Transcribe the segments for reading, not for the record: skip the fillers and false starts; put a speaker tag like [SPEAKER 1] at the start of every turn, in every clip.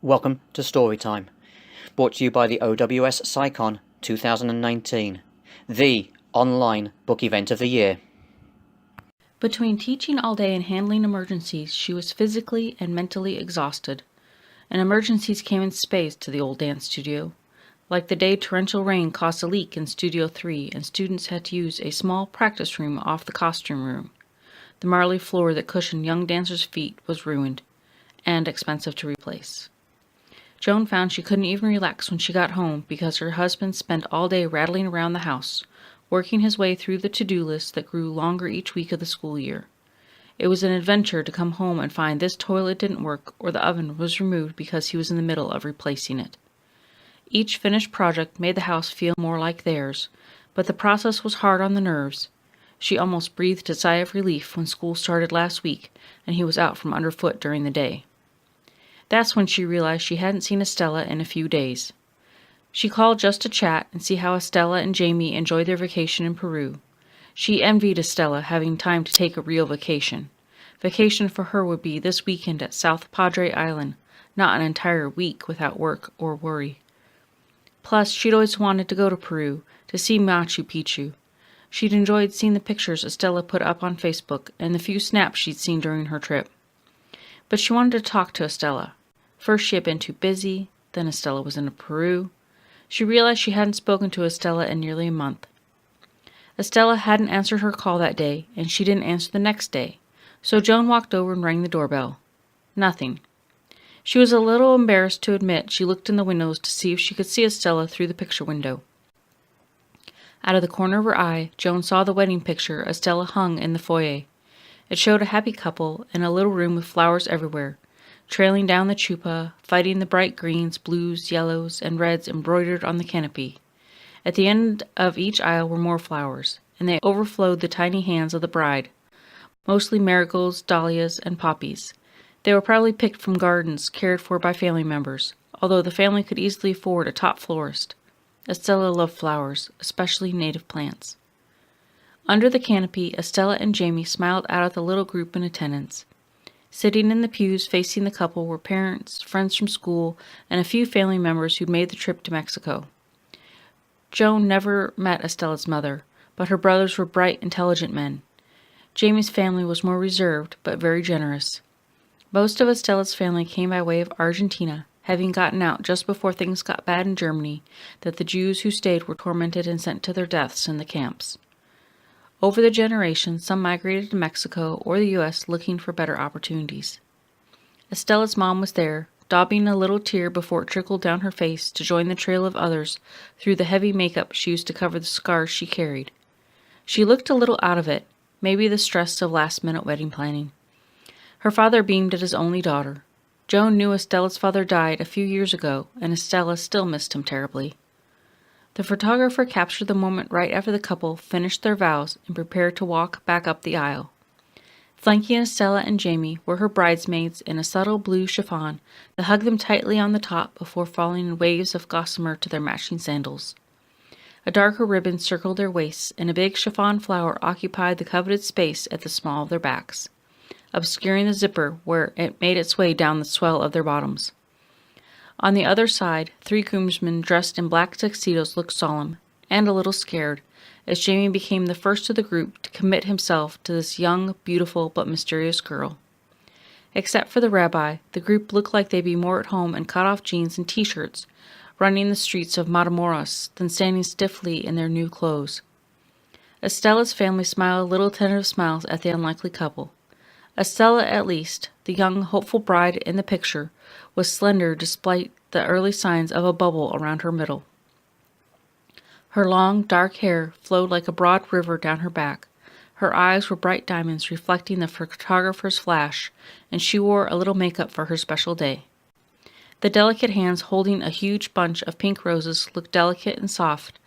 [SPEAKER 1] Welcome to Storytime, brought to you by the OWSCyCon2019, the online book event of the year.
[SPEAKER 2] Between teaching all day and handling emergencies, she was physically and mentally exhausted. And emergencies came in spades to the old dance studio. Like the day torrential rain caused a leak in Studio 3 and students had to use a small practice room off the costume room. The marley floor that cushioned young dancers' feet was ruined and expensive to replace. Joan found she couldn't even relax when she got home because her husband spent all day rattling around the house, working his way through the to-do list that grew longer each week of the school year. It was an adventure to come home and find this toilet didn't work or the oven was removed because he was in the middle of replacing it. Each finished project made the house feel more like theirs, but the process was hard on the nerves. She almost breathed a sigh of relief when school started last week and he was out from underfoot during the day. That's when she realized she hadn't seen Estella in a few days. She called just to chat and see how Estella and Jamie enjoyed their vacation in Peru. She envied Estella having time to take a real vacation. Vacation for her would be this weekend at South Padre Island, not an entire week without work or worry. Plus, she'd always wanted to go to Peru to see Machu Picchu. She'd enjoyed seeing the pictures Estella put up on Facebook and the few snaps she'd seen during her trip. But she wanted to talk to Estella. First she had been too busy, then Estella was in Peru. She realized she hadn't spoken to Estella in nearly a month. Estella hadn't answered her call that day, and she didn't answer the next day, so Joan walked over and rang the doorbell. Nothing. She was a little embarrassed to admit she looked in the windows to see if she could see Estella through the picture window. Out of the corner of her eye, Joan saw the wedding picture Estella hung in the foyer. It showed a happy couple in a little room with flowers everywhere, trailing down the chupa, fighting the bright greens, blues, yellows, and reds embroidered on the canopy. At the end of each aisle were more flowers, and they overflowed the tiny hands of the bride, mostly marigolds, dahlias, and poppies. They were probably picked from gardens cared for by family members, although the family could easily afford a top florist. Estella loved flowers, especially native plants. Under the canopy, Estella and Jamie smiled out at the little group in attendance. Sitting in the pews facing the couple were parents, friends from school, and a few family members who'd made the trip to Mexico. Joan never met Estella's mother, but her brothers were bright, intelligent men. Jamie's family was more reserved, but very generous. Most of Estella's family came by way of Argentina, having gotten out just before things got bad in Germany, that the Jews who stayed were tormented and sent to their deaths in the camps. Over the generations, some migrated to Mexico or the U.S. looking for better opportunities. Estella's mom was there, daubing a little tear before it trickled down her face to join the trail of others through the heavy makeup she used to cover the scars she carried. She looked a little out of it, maybe the stress of last-minute wedding planning. Her father beamed at his only daughter. Joan knew Estella's father died a few years ago, and Estella still missed him terribly. The photographer captured the moment right after the couple finished their vows and prepared to walk back up the aisle. Flanking Estella and Jamie were her bridesmaids in a subtle blue chiffon that hugged them tightly on the top before falling in waves of gossamer to their matching sandals. A darker ribbon circled their waists, and a big chiffon flower occupied the coveted space at the small of their backs, obscuring the zipper where it made its way down the swell of their bottoms. On the other side, 3 groomsmen dressed in black tuxedos looked solemn, and a little scared, as Jamie became the first of the group to commit himself to this young, beautiful, but mysterious girl. Except for the rabbi, the group looked like they'd be more at home in cut-off jeans and t-shirts, running the streets of Matamoros than standing stiffly in their new clothes. Estella's family smiled little tentative smiles at the unlikely couple. Estella, at least, the young, hopeful bride in the picture, was slender despite the early signs of a bubble around her middle. Her long, dark hair flowed like a broad river down her back. Her eyes were bright diamonds reflecting the photographer's flash, and she wore a little makeup for her special day. The delicate hands holding a huge bunch of pink roses looked delicate and soft,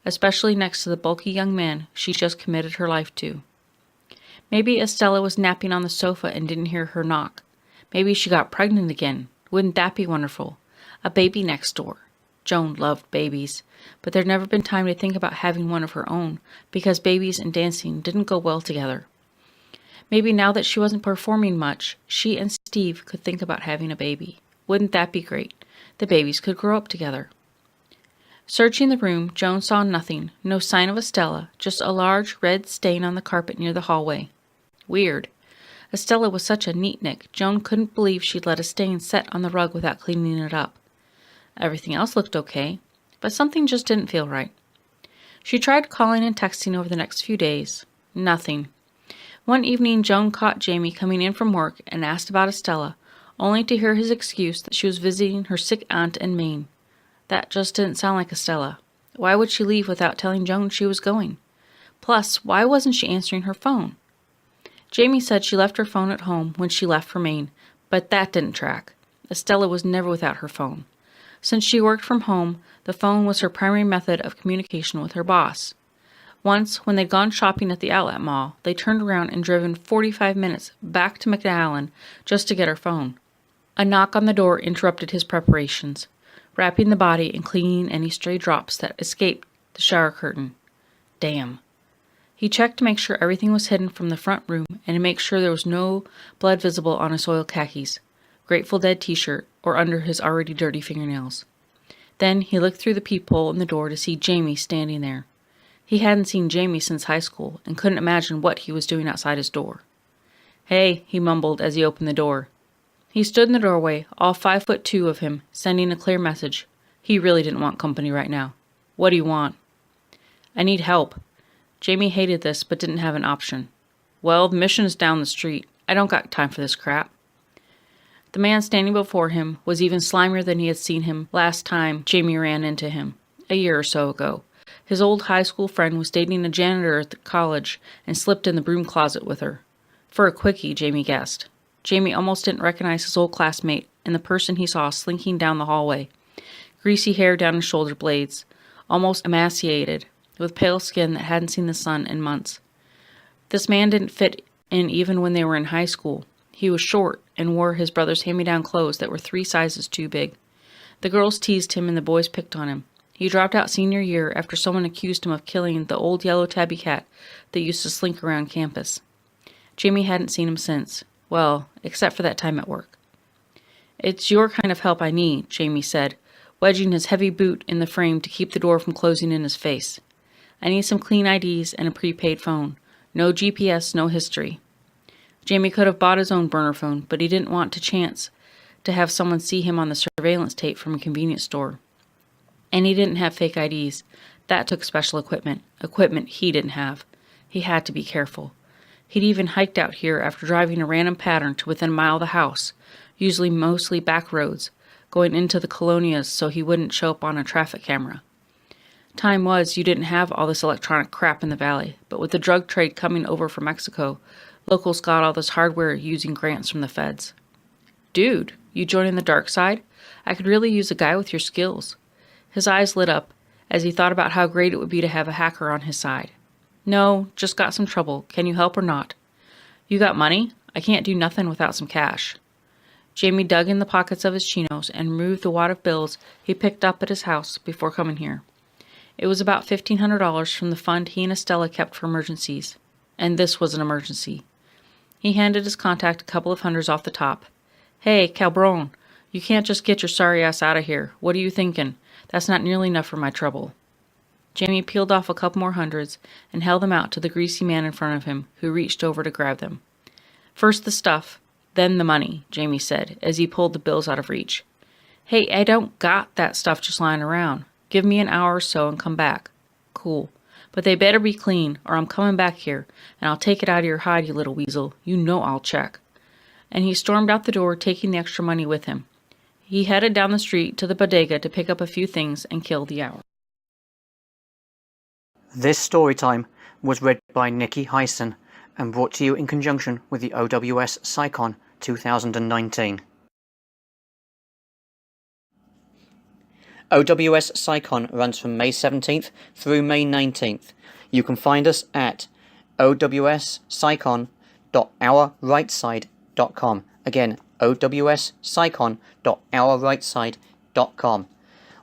[SPEAKER 2] especially next to the bulky young man she just committed her life to. Maybe Estella was napping on the sofa and didn't hear her knock. Maybe she got pregnant again. Wouldn't that be wonderful? A baby next door. Joan loved babies, but there'd never been time to think about having one of her own, because babies and dancing didn't go well together. Maybe now that she wasn't performing much, she and Steve could think about having a baby. Wouldn't that be great? The babies could grow up together. Searching the room, Joan saw nothing, no sign of Estella, just a large red stain on the carpet near the hallway. Weird. Estella was such a neatnik, Joan couldn't believe she'd let a stain set on the rug without cleaning it up. Everything else looked okay, but something just didn't feel right. She tried calling and texting over the next few days. Nothing. One evening, Joan caught Jamie coming in from work and asked about Estella, only to hear his excuse that she was visiting her sick aunt in Maine. That just didn't sound like Estella. Why would she leave without telling Joan she was going? Plus, why wasn't she answering her phone? Jamie said she left her phone at home when she left for Maine, but that didn't track. Estella was never without her phone. Since she worked from home, the phone was her primary method of communication with her boss. Once, when they'd gone shopping at the outlet mall, they turned around and driven 45 minutes back to McAllen just to get her phone. A knock on the door interrupted his preparations, wrapping the body and cleaning any stray drops that escaped the shower curtain. Damn. He checked to make sure everything was hidden from the front room and to make sure there was no blood visible on his soiled khakis, Grateful Dead t-shirt, or under his already dirty fingernails. Then he looked through the peephole in the door to see Jamie standing there. He hadn't seen Jamie since high school and couldn't imagine what he was doing outside his door. "Hey," he mumbled as he opened the door. He stood in the doorway, all 5'2" of him, sending a clear message. He really didn't want company right now. "What do you want?" "I need help." Jamie hated this, but didn't have an option. "Well, the mission's down the street. I don't got time for this crap." The man standing before him was even slimier than he had seen him last time Jamie ran into him, a year or so ago. His old high school friend was dating a janitor at the college and slipped in the broom closet with her. For a quickie, Jamie guessed. Jamie almost didn't recognize his old classmate and the person he saw slinking down the hallway. Greasy hair down his shoulder blades, almost emaciated, with pale skin that hadn't seen the sun in months. This man didn't fit in even when they were in high school. He was short and wore his brother's hand-me-down clothes that were 3 sizes too big. The girls teased him and the boys picked on him. He dropped out senior year after someone accused him of killing the old yellow tabby cat that used to slink around campus. Jamie hadn't seen him since. Well, except for that time at work. "It's your kind of help I need," Jamie said, wedging his heavy boot in the frame to keep the door from closing in his face. "I need some clean IDs and a prepaid phone. No GPS, no history." Jamie could have bought his own burner phone, but he didn't want to chance to have someone see him on the surveillance tape from a convenience store. And he didn't have fake IDs. That took special equipment he didn't have. He had to be careful. He'd even hiked out here after driving a random pattern to within a mile of the house, usually mostly back roads, going into the colonias so he wouldn't show up on a traffic camera. Time was, you didn't have all this electronic crap in the valley, but with the drug trade coming over from Mexico, locals got all this hardware using grants from the feds. "Dude, you joining the dark side? I could really use a guy with your skills." His eyes lit up as he thought about how great it would be to have a hacker on his side. "No, just got some trouble. Can you help or not?" "You got money? I can't do nothing without some cash." Jamie dug in the pockets of his chinos and removed the wad of bills he picked up at his house before coming here. It was about $1,500 from the fund he and Estella kept for emergencies. And this was an emergency. He handed his contact a couple of hundreds off the top. "Hey, cabron, you can't just get your sorry ass out of here. What are you thinking? That's not nearly enough for my trouble." Jamie peeled off a couple more hundreds and held them out to the greasy man in front of him, who reached over to grab them. "First the stuff, then the money," Jamie said, as he pulled the bills out of reach. "Hey, I don't got that stuff just lying around. Give me an hour or so and come back." "Cool. But they better be clean, or I'm coming back here, and I'll take it out of your hide, you little weasel. You know I'll check." And he stormed out the door, taking the extra money with him. He headed down the street to the bodega to pick up a few things and kill the hour.
[SPEAKER 1] This story time was read by Nikki, Hyson, and brought to you in conjunction with the OWSCyCon 2019. OWSCyCon runs from May 17th through May 19th. You can find us at OWSCyCon.OurRightSide.com. Again, OWSCyCon.OurRightSide.com.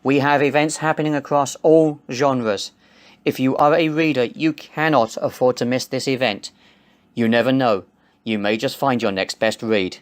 [SPEAKER 1] We have events happening across all genres. If you are a reader, you cannot afford to miss this event. You never know. You may just find your next best read.